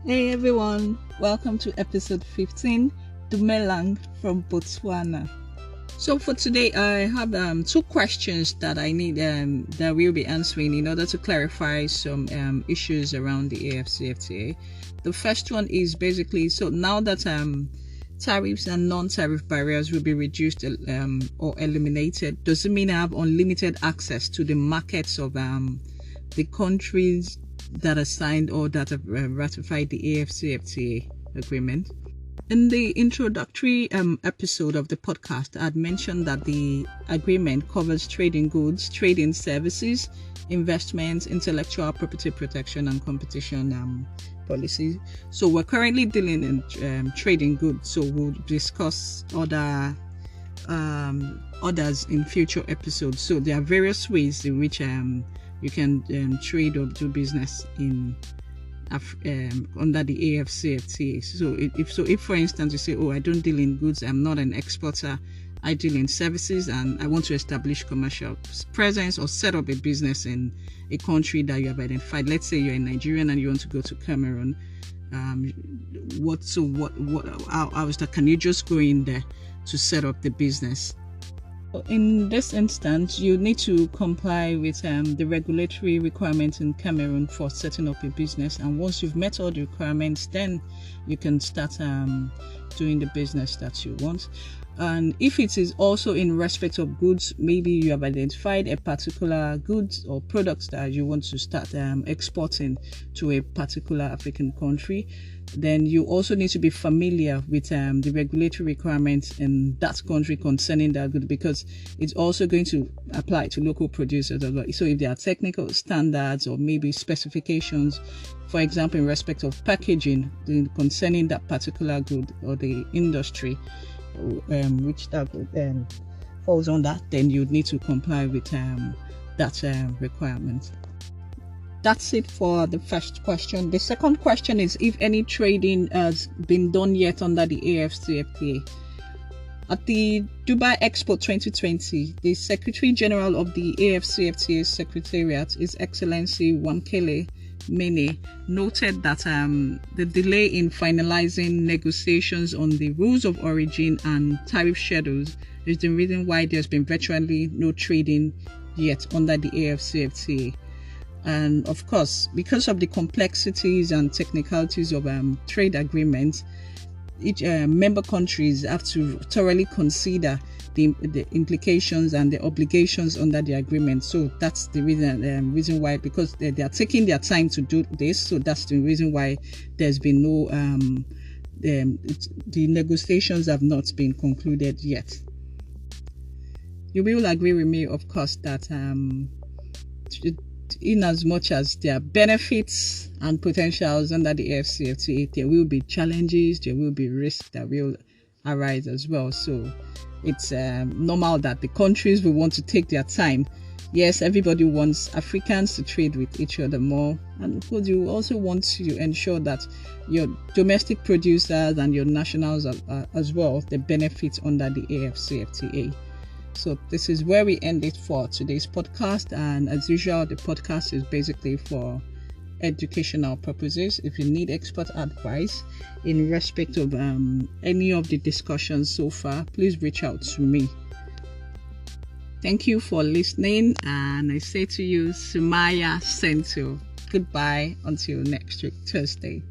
Hey everyone, welcome to episode 15, Dumelang from Botswana. So for today, I have two questions that I need that we'll be answering in order to clarify some issues around the AfCFTA. The first one is basically, so now that tariffs and non-tariff barriers will be reduced or eliminated, does it mean I have unlimited access to the markets of the countries that are signed or that have ratified the AfCFTA agreement? In the introductory episode of the podcast, I had mentioned that the agreement covers trade in goods, trade in services, investments, intellectual property protection, and competition policy. So we're currently dealing in trade in goods. So we'll discuss others in future episodes. So there are various ways in which you can trade or do business in under the AfCFTA. So if for instance you say, I don't deal in goods, I'm not an exporter, I deal in services, and I want to establish commercial presence or set up a business in a country that you have identified. Let's say you're a Nigerian and you want to go to Cameroon. How is that? Can you just go in there to set up the business? In this instance, you need to comply with the regulatory requirements in Cameroon for setting up a business, and once you've met all the requirements, then you can start doing the business that you want. And if it is also in respect of goods, maybe you have identified a particular goods or products that you want to start exporting to a particular African country, then you also need to be familiar with the regulatory requirements in that country concerning that good, because it's also going to apply to local producers as well. So if there are technical standards or maybe specifications, for example, in respect of packaging concerning that particular good or the industry, which that falls on that, then you need to comply with that requirement. That's it for the first question. The second question is if any trading has been done yet under the AfCFTA. At the Dubai Expo 2020, the Secretary General of the AfCFTA Secretariat, His Excellency Wamkele Mene, noted that the delay in finalizing negotiations on the rules of origin and tariff schedules is the reason why there's been virtually no trading yet under the AfCFTA. And of course, because of the complexities and technicalities of trade agreements, each member countries have to thoroughly consider the implications and the obligations under the agreement. So that's the reason why, because they are taking their time to do this. So that's the reason why there's been no the negotiations have not been concluded yet. You will agree with me, of course, that in as much as there are benefits and potentials under the AfCFTA, there will be challenges, there will be risks that will arise as well. So it's normal that the countries will want to take their time. Yes, everybody wants Africans to trade with each other more, and of course you also want to ensure that your domestic producers and your nationals as well, the benefits under the AfCFTA. So this is where we end it for today's podcast, and as usual, the podcast is basically for educational purposes. If you need expert advice in respect of any of the discussions so far, please reach out to me. Thank you for listening, and I say to you, Sumaya Sento. Goodbye until next week, Thursday.